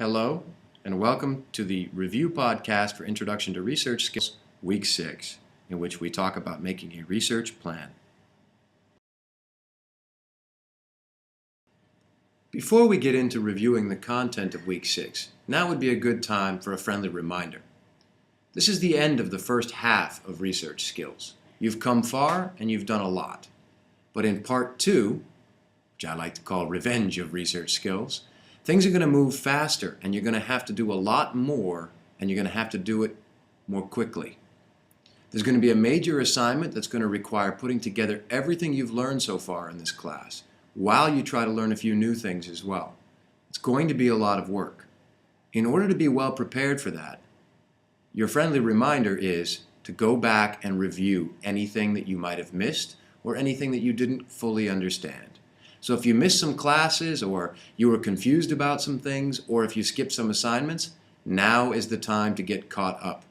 Hello, and welcome to the review podcast for Introduction to Research Skills, Week 6, in which we talk about making a research plan. Before we get into reviewing the content of Week 6, now would be a good time for a friendly reminder. This is the end of the first half of research skills. You've come far and you've done a lot. But in Part 2, which I like to call Revenge of Research Skills, things are going to move faster and you're going to have to do a lot more and you're going to have to do it more quickly. There's going to be a major assignment that's going to require putting together everything you've learned so far in this class while you try to learn a few new things as well. It's going to be a lot of work. In order to be well prepared for that, your friendly reminder is to go back and review anything that you might have missed or anything that you didn't fully understand. So if you missed some classes, or you were confused about some things, or if you skipped some assignments, now is the time to get caught up.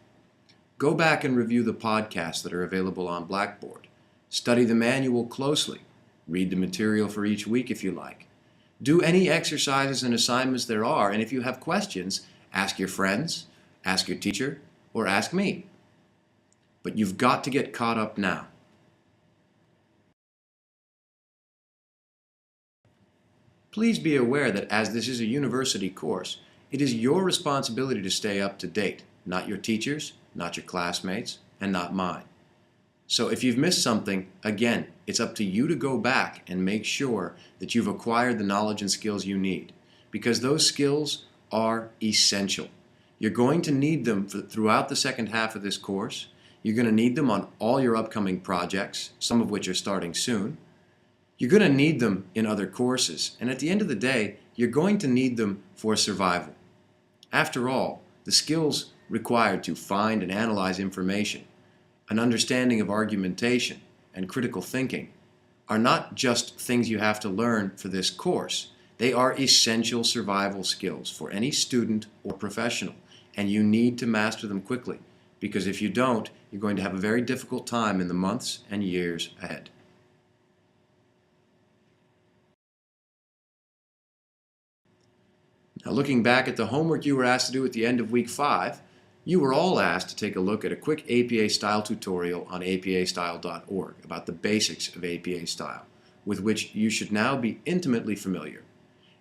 Go back and review the podcasts that are available on Blackboard. Study the manual closely. Read the material for each week if you like. Do any exercises and assignments there are, and if you have questions, ask your friends, ask your teacher, or ask me. But you've got to get caught up now. Please be aware that as this is a university course, it is your responsibility to stay up to date, not your teachers, not your classmates, and not mine. So if you've missed something, again, it's up to you to go back and make sure that you've acquired the knowledge and skills you need, because those skills are essential. You're going to need them throughout the second half of this course. You're going to need them on all your upcoming projects, some of which are starting soon. You're going to need them in other courses, and at the end of the day, you're going to need them for survival. After all, the skills required to find and analyze information, an understanding of argumentation, and critical thinking are not just things you have to learn for this course. They are essential survival skills for any student or professional, and you need to master them quickly, because if you don't, you're going to have a very difficult time in the months and years ahead. Now, looking back at the homework you were asked to do at the end of Week 5, you were all asked to take a look at a quick APA style tutorial on apastyle.org about the basics of APA style, with which you should now be intimately familiar.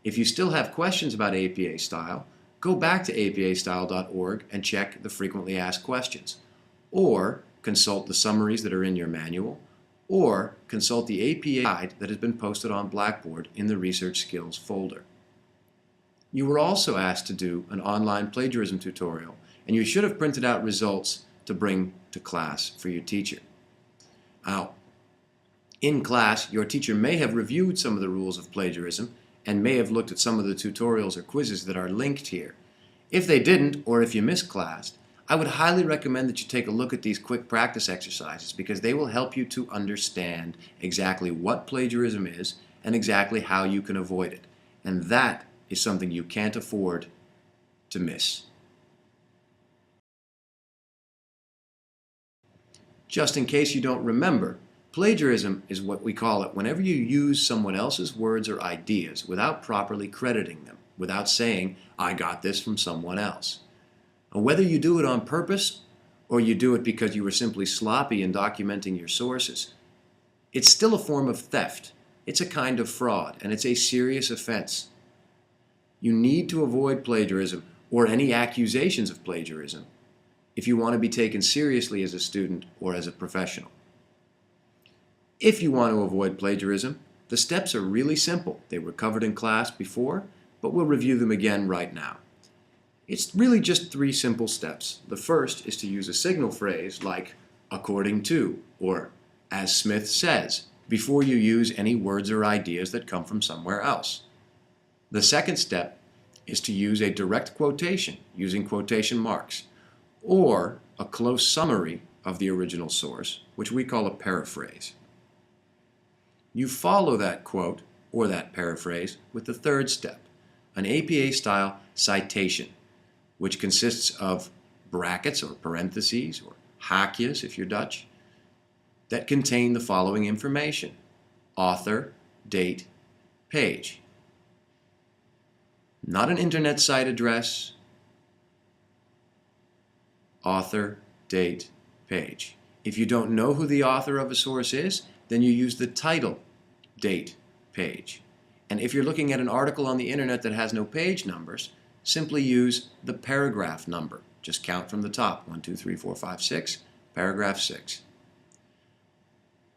If you still have questions about APA style, go back to apastyle.org and check the frequently asked questions, or consult the summaries that are in your manual, or consult the APA guide that has been posted on Blackboard in the Research Skills folder. You were also asked to do an online plagiarism tutorial, and you should have printed out results to bring to class for your teacher. Now, in class, your teacher may have reviewed some of the rules of plagiarism and may have looked at some of the tutorials or quizzes that are linked here. If they didn't, or if you missed class, I would highly recommend that you take a look at these quick practice exercises, because they will help you to understand exactly what plagiarism is and exactly how you can avoid it. And that is something you can't afford to miss. Just in case you don't remember, plagiarism is what we call it whenever you use someone else's words or ideas without properly crediting them, without saying, "I got this from someone else." And whether you do it on purpose or you do it because you were simply sloppy in documenting your sources, it's still a form of theft. It's a kind of fraud, and it's a serious offense. You need to avoid plagiarism or any accusations of plagiarism if you want to be taken seriously as a student or as a professional. If you want to avoid plagiarism, the steps are really simple. They were covered in class before, but we'll review them again right now. It's really just 3 simple steps. The first is to use a signal phrase like "according to" or "as Smith says" before you use any words or ideas that come from somewhere else. The second step is to use a direct quotation using quotation marks, or a close summary of the original source, which we call a paraphrase. You follow that quote or that paraphrase with the third step, an APA-style citation, which consists of brackets or parentheses or haakjes if you're Dutch, that contain the following information: author, date, page. Not an internet site address, author, date, page. If you don't know who the author of a source is, then you use the title, date, page. And if you're looking at an article on the internet that has no page numbers, simply use the paragraph number. Just count from the top, 1, 2, 3, 4, 5, 6, paragraph 6.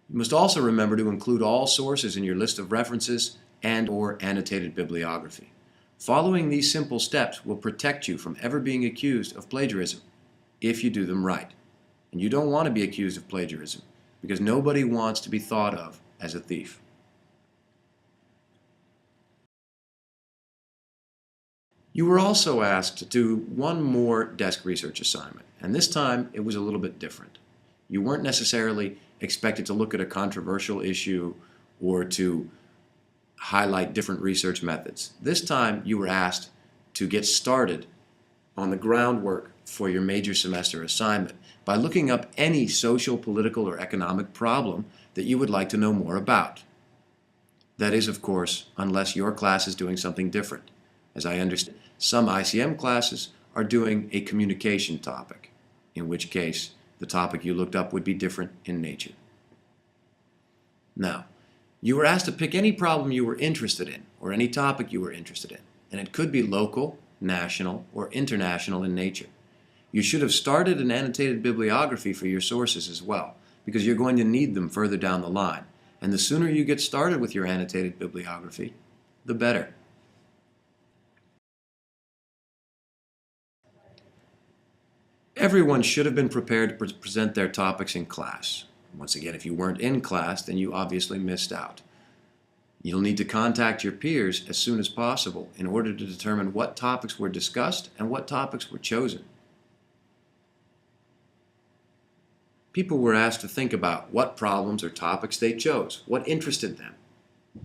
You must also remember to include all sources in your list of references and/or annotated bibliography. Following these simple steps will protect you from ever being accused of plagiarism if you do them right. And you don't want to be accused of plagiarism because nobody wants to be thought of as a thief. You were also asked to do one more desk research assignment, and this time it was a little bit different. You weren't necessarily expected to look at a controversial issue or to highlight different research methods. This time you were asked to get started on the groundwork for your major semester assignment by looking up any social, political, or economic problem that you would like to know more about. That is, of course, unless your class is doing something different. As I understand, some ICM classes are doing a communication topic, in which case the topic you looked up would be different in nature. Now, you were asked to pick any problem you were interested in, or any topic you were interested in, and it could be local, national, or international in nature. You should have started an annotated bibliography for your sources as well, because you're going to need them further down the line, and the sooner you get started with your annotated bibliography, the better. Everyone should have been prepared to present their topics in class. Once again, if you weren't in class, then you obviously missed out. You'll need to contact your peers as soon as possible in order to determine what topics were discussed and what topics were chosen. People were asked to think about what problems or topics they chose, what interested them.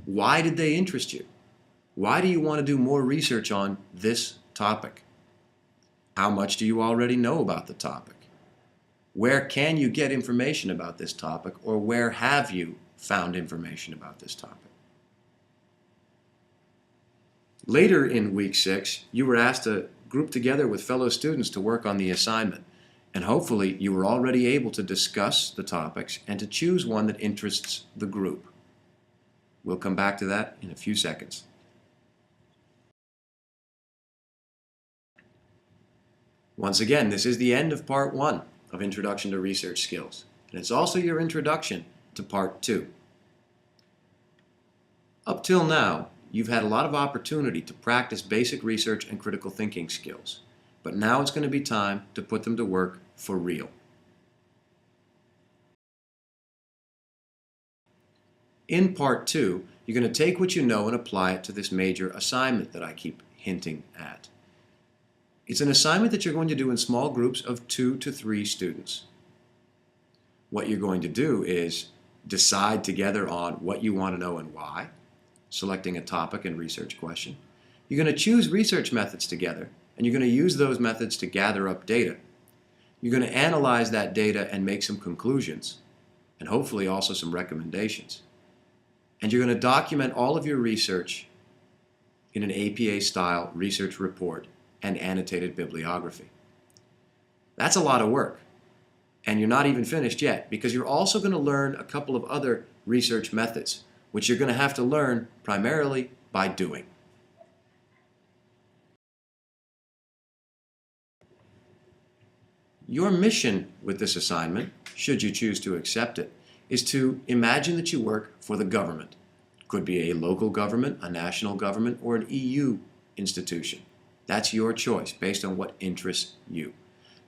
Why did they interest you? Why do you want to do more research on this topic? How much do you already know about the topic? Where can you get information about this topic, or where have you found information about this topic? Later in week 6, you were asked to group together with fellow students to work on the assignment, and hopefully you were already able to discuss the topics and to choose one that interests the group. We'll come back to that in a few seconds. Once again, this is the end of part 1 of Introduction to Research Skills, and it's also your introduction to part 2. Up till now, you've had a lot of opportunity to practice basic research and critical thinking skills, but now it's going to be time to put them to work for real. In part 2, you're going to take what you know and apply it to this major assignment that I keep hinting at. It's an assignment that you're going to do in small groups of 2 to 3 students. What you're going to do is decide together on what you want to know and why, selecting a topic and research question. You're going to choose research methods together, and you're going to use those methods to gather up data. You're going to analyze that data and make some conclusions, and hopefully also some recommendations. And you're going to document all of your research in an APA-style research report and annotated bibliography. That's a lot of work, and you're not even finished yet, because you're also going to learn a couple of other research methods, which you're going to have to learn primarily by doing. Your mission with this assignment, should you choose to accept it, is to imagine that you work for the government. It could be a local government, a national government, or an EU institution. That's your choice based on what interests you.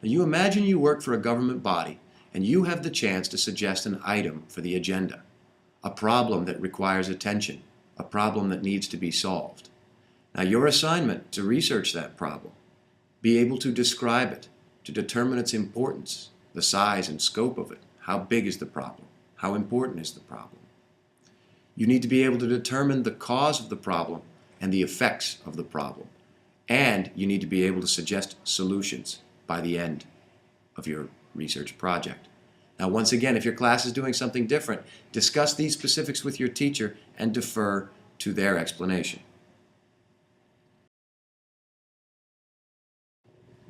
Now, you imagine you work for a government body and you have the chance to suggest an item for the agenda, a problem that requires attention, a problem that needs to be solved. Now, your assignment to research that problem, be able to describe it, to determine its importance, the size and scope of it, how big is the problem, how important is the problem. You need to be able to determine the cause of the problem and the effects of the problem. And you need to be able to suggest solutions by the end of your research project. Now, once again, if your class is doing something different, discuss these specifics with your teacher and defer to their explanation.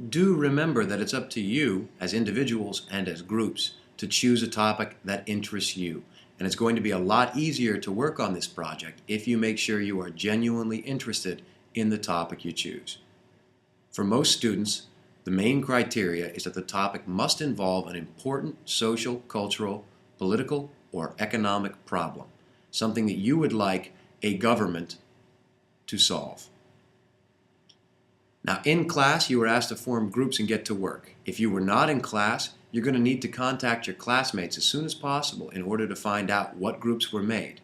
Do remember that it's up to you as individuals and as groups to choose a topic that interests you. And it's going to be a lot easier to work on this project if you make sure you are genuinely interested in the topic you choose. For most students, the main criteria is that the topic must involve an important social, cultural, political, or economic problem, something that you would like a government to solve. Now, in class, you were asked to form groups and get to work. If you were not in class, you're going to need to contact your classmates as soon as possible in order to find out what groups were made.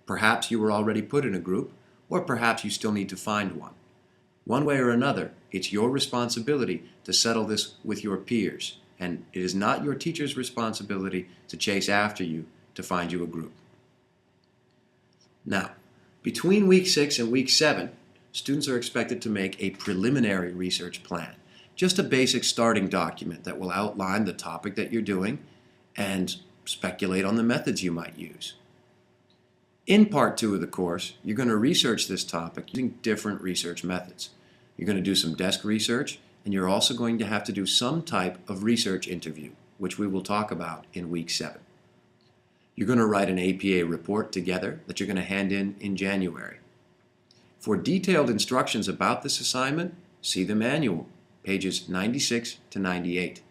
Perhaps you were already put in a group, or perhaps you still need to find one. One way or another, it's your responsibility to settle this with your peers, and it is not your teacher's responsibility to chase after you to find you a group. Now, between week 6 and week 7, students are expected to make a preliminary research plan, just a basic starting document that will outline the topic that you're doing and speculate on the methods you might use. In part 2 of the course, you're going to research this topic using different research methods. You're going to do some desk research, and you're also going to have to do some type of research interview, which we will talk about in week 7. You're going to write an APA report together that you're going to hand in January. For detailed instructions about this assignment, see the manual, pages 96 to 98.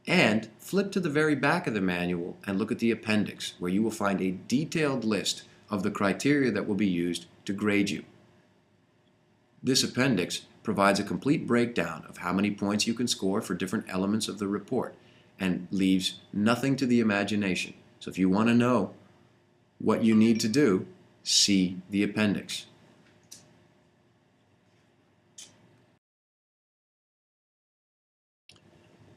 And flip to the very back of the manual and look at the appendix, where you will find a detailed list of the criteria that will be used to grade you. This appendix provides a complete breakdown of how many points you can score for different elements of the report and leaves nothing to the imagination. So if you want to know what you need to do, see the appendix.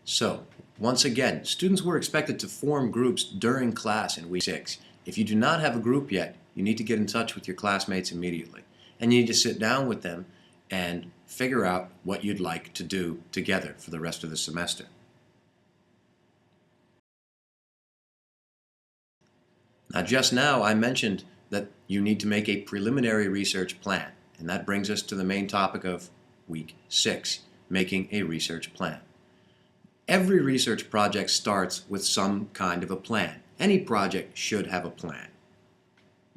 So, once again, students were expected to form groups during class in week 6. If you do not have a group yet, you need to get in touch with your classmates immediately. And you need to sit down with them and figure out what you'd like to do together for the rest of the semester. Now, just now I mentioned that you need to make a preliminary research plan, and that brings us to the main topic of week 6, making a research plan. Every research project starts with some kind of a plan. Any project should have a plan.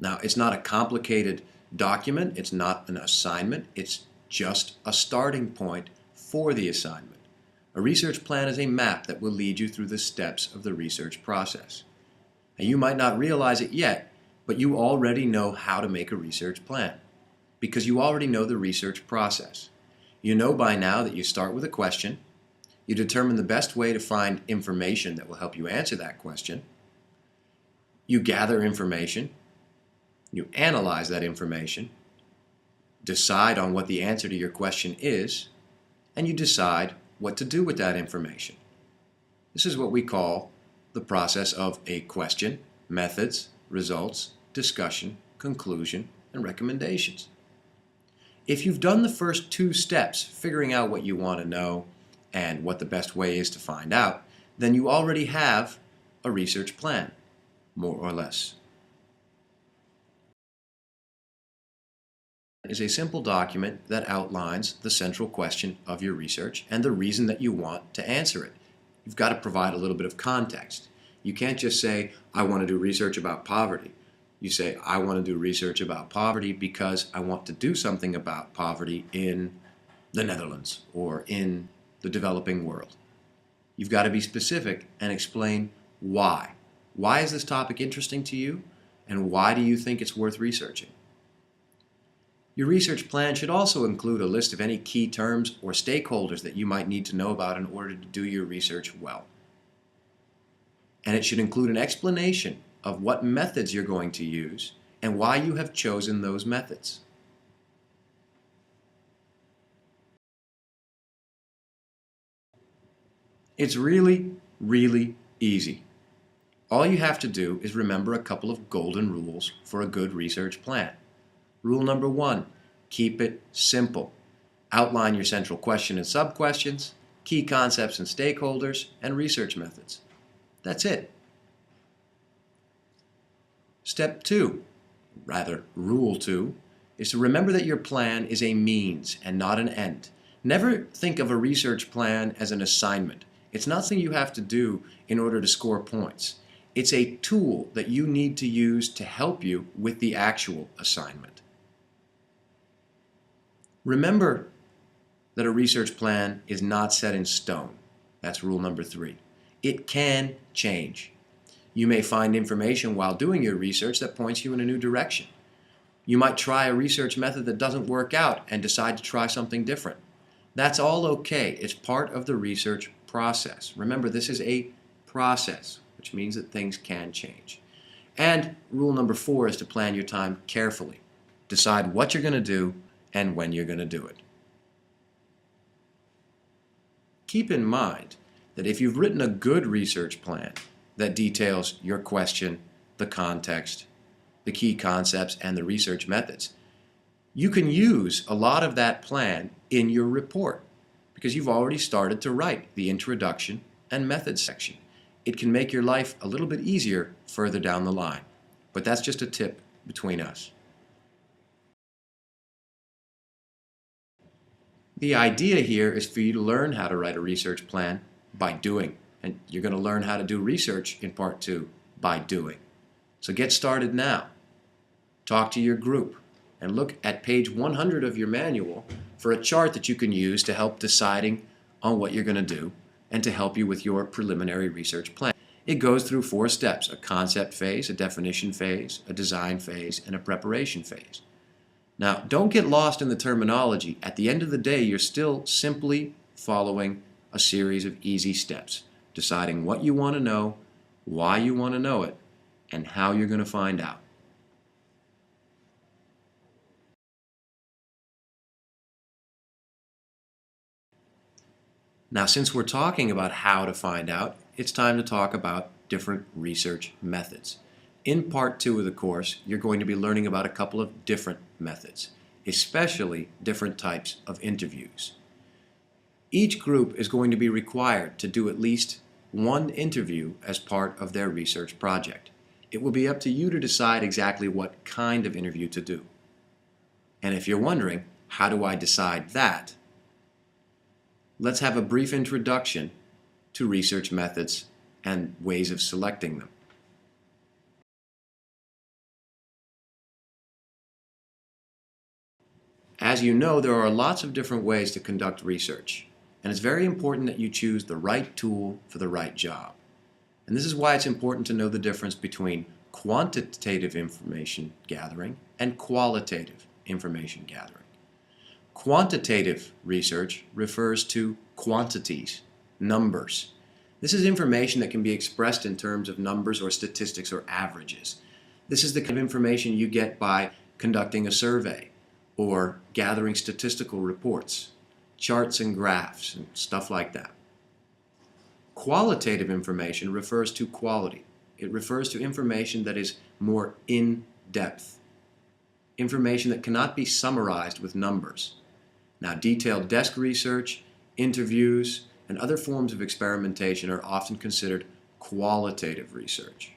Now, it's not a complicated document, it's not an assignment, it's just a starting point for the assignment. A research plan is a map that will lead you through the steps of the research process. And you might not realize it yet, but you already know how to make a research plan because you already know the research process. You know by now that you start with a question, you determine the best way to find information that will help you answer that question, you gather information, you analyze that information, decide on what the answer to your question is, and you decide what to do with that information. This is what we call the process of a question, methods, results, discussion, conclusion, and recommendations. If you've done the first 2 steps, figuring out what you want to know and what the best way is to find out, then you already have a research plan, more or less. It is a simple document that outlines the central question of your research and the reason that you want to answer it. You've got to provide a little bit of context. You can't just say, I want to do research about poverty. You say, I want to do research about poverty because I want to do something about poverty in the Netherlands or in the developing world. You've got to be specific and explain why. Why is this topic interesting to you, and why do you think it's worth researching? Your research plan should also include a list of any key terms or stakeholders that you might need to know about in order to do your research well. And it should include an explanation of what methods you're going to use and why you have chosen those methods. It's really, really easy. All you have to do is remember a couple of golden rules for a good research plan. Rule number 1, keep it simple. Outline your central question and sub-questions, key concepts and stakeholders, and research methods. That's it. Step 2, rule 2, is to remember that your plan is a means and not an end. Never think of a research plan as an assignment. It's not something you have to do in order to score points. It's a tool that you need to use to help you with the actual assignment. Remember that a research plan is not set in stone. That's rule number 3. It can change. You may find information while doing your research that points you in a new direction. You might try a research method that doesn't work out and decide to try something different. That's all okay. It's part of the research process. Remember, this is a process, which means that things can change. And rule number 4 is to plan your time carefully. Decide what you're going to do and when you're going to do it. Keep in mind that if you've written a good research plan that details your question, the context, the key concepts, and the research methods, you can use a lot of that plan in your report because you've already started to write the introduction and methods section. It can make your life a little bit easier further down the line, but that's just a tip between us. The idea here is for you to learn how to write a research plan by doing, and you're going to learn how to do research in part 2 by doing. So get started now. Talk to your group and look at page 100 of your manual for a chart that you can use to help deciding on what you're going to do and to help you with your preliminary research plan. It goes through 4 steps: a concept phase, a definition phase, a design phase, and a preparation phase. Now, don't get lost in the terminology. At the end of the day, you're still simply following a series of easy steps, deciding what you want to know, why you want to know it, and how you're going to find out. Now, since we're talking about how to find out, it's time to talk about different research methods. In part 2 of the course, you're going to be learning about a couple of different methods, especially different types of interviews. Each group is going to be required to do at least one interview as part of their research project. It will be up to you to decide exactly what kind of interview to do. And if you're wondering, how do I decide that? Let's have a brief introduction to research methods and ways of selecting them. As you know, there are lots of different ways to conduct research, and it's very important that you choose the right tool for the right job. And this is why it's important to know the difference between quantitative information gathering and qualitative information gathering. Quantitative research refers to quantities, numbers. This is information that can be expressed in terms of numbers or statistics or averages. This is the kind of information you get by conducting a survey or gathering statistical reports, charts and graphs, and stuff like that. Qualitative information refers to quality. It refers to information that is more in-depth, information that cannot be summarized with numbers. Now, detailed desk research, interviews, and other forms of experimentation are often considered qualitative research.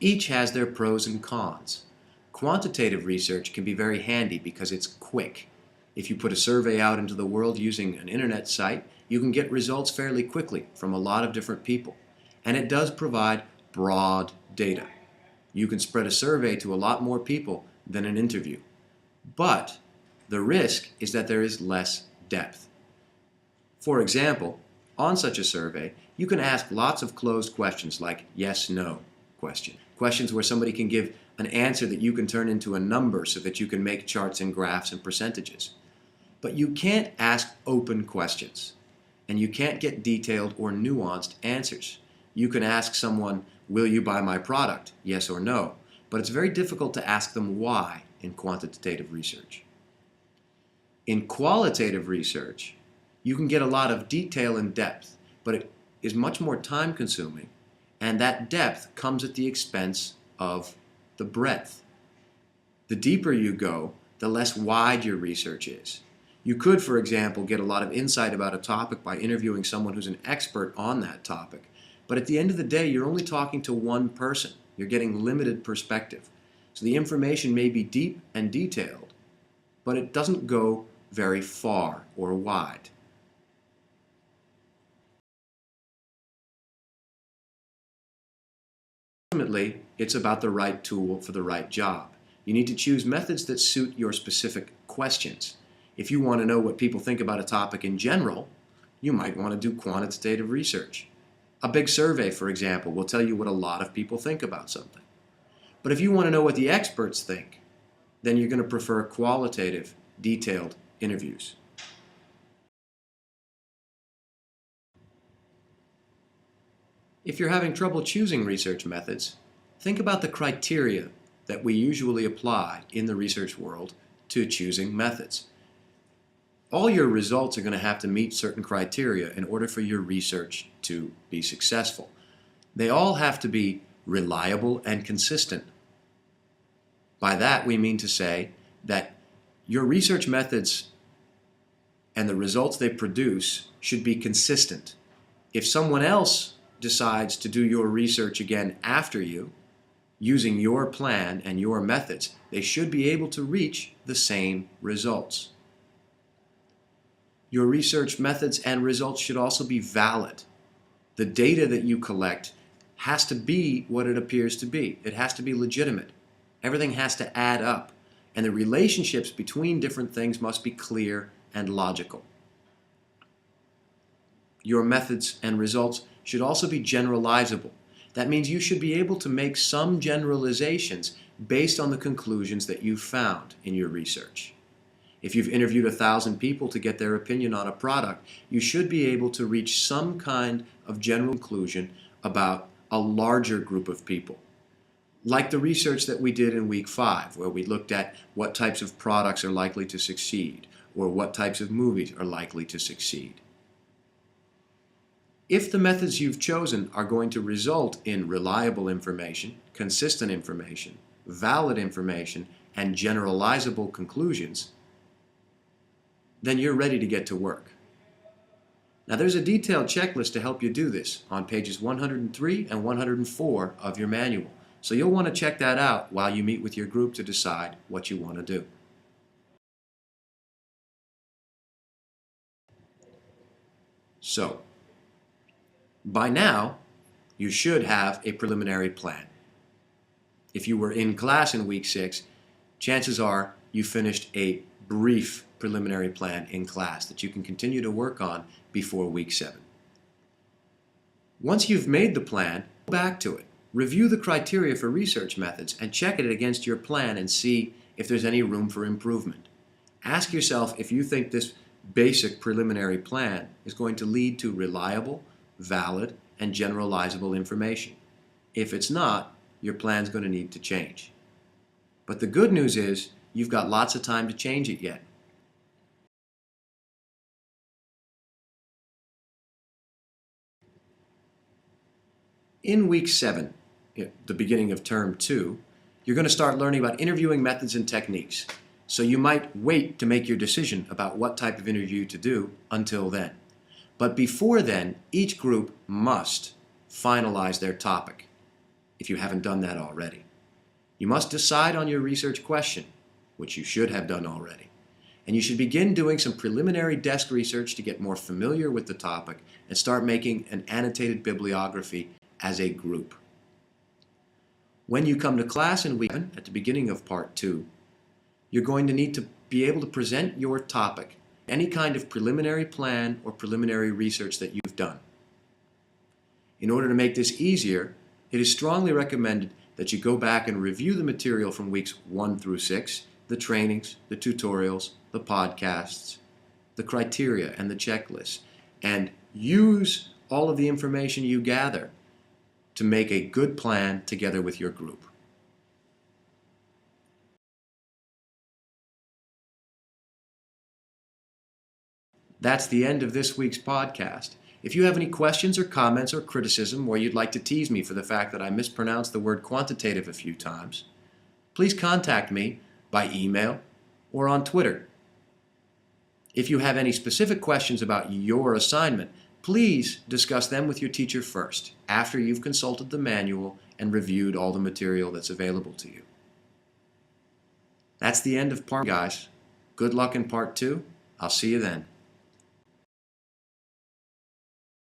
Each has their pros and cons. Quantitative research can be very handy because it's quick. If you put a survey out into the world using an internet site, you can get results fairly quickly from a lot of different people. And it does provide broad data. You can spread a survey to a lot more people than an interview. But the risk is that there is less depth. For example, on such a survey, you can ask lots of closed questions like yes/no questions where somebody can give an answer that you can turn into a number so that you can make charts and graphs and percentages. But you can't ask open questions, and you can't get detailed or nuanced answers. You can ask someone, will you buy my product? Yes or no. But it's very difficult to ask them why in quantitative research. In qualitative research, you can get a lot of detail and depth, but it is much more time-consuming, and that depth comes at the expense of the breadth. The deeper you go, the less wide your research is. You could, for example, get a lot of insight about a topic by interviewing someone who's an expert on that topic. But at the end of the day, you're only talking to one person. You're getting limited perspective. So the information may be deep and detailed, but it doesn't go very far or wide. Ultimately, it's about the right tool for the right job. You need to choose methods that suit your specific questions. If you want to know what people think about a topic in general, you might want to do quantitative research. A big survey, for example, will tell you what a lot of people think about something. But if you want to know what the experts think, then you're going to prefer qualitative, detailed interviews. If you're having trouble choosing research methods, think about the criteria that we usually apply in the research world to choosing methods. All your results are going to have to meet certain criteria in order for your research to be successful. They all have to be reliable and consistent. By that, we mean to say that your research methods and the results they produce should be consistent. If someone else decides to do your research again after you, using your plan and your methods, they should be able to reach the same results. Your research methods and results should also be valid. The data that you collect has to be what it appears to be. It has to be legitimate. Everything has to add up. And the relationships between different things must be clear and logical. Your methods and results should also be generalizable. That means you should be able to make some generalizations based on the conclusions that you've found in your research. If you've interviewed 1,000 people to get their opinion on a product, you should be able to reach some kind of general conclusion about a larger group of people. Like the research that we did in week 5, where we looked at what types of products are likely to succeed, or what types of movies are likely to succeed. If the methods you've chosen are going to result in reliable information, consistent information, valid information, and generalizable conclusions, then you're ready to get to work. Now there's a detailed checklist to help you do this on pages 103 and 104 of your manual. So you'll want to check that out while you meet with your group to decide what you want to do. So, by now, you should have a preliminary plan. If you were in class in week 6, chances are you finished a brief preliminary plan in class that you can continue to work on before week 7. Once you've made the plan, go back to it. Review the criteria for research methods and check it against your plan and see if there's any room for improvement. Ask yourself if you think this basic preliminary plan is going to lead to reliable, valid, and generalizable information. If it's not, your plan's going to need to change. But the good news is you've got lots of time to change it yet. In week 7, the beginning of term 2, you're going to start learning about interviewing methods and techniques. So you might wait to make your decision about what type of interview to do until then. But before then, each group must finalize their topic, if you haven't done that already. You must decide on your research question, which you should have done already. And you should begin doing some preliminary desk research to get more familiar with the topic and start making an annotated bibliography as a group. When you come to class in week 7, at the beginning of part 2, you're going to need to be able to present your topic, any kind of preliminary plan or preliminary research that you've done. In order to make this easier, it is strongly recommended that you go back and review the material from weeks 1 through 6, the trainings, the tutorials, the podcasts, the criteria, and the checklists, and use all of the information you gather to make a good plan together with your group. That's the end of this week's podcast. If you have any questions or comments or criticism, or you'd like to tease me for the fact that I mispronounced the word quantitative a few times, please contact me by email or on Twitter. If you have any specific questions about your assignment, please discuss them with your teacher first, after you've consulted the manual and reviewed all the material that's available to you. That's the end of part 1, guys. Good luck in part 2. I'll see you then.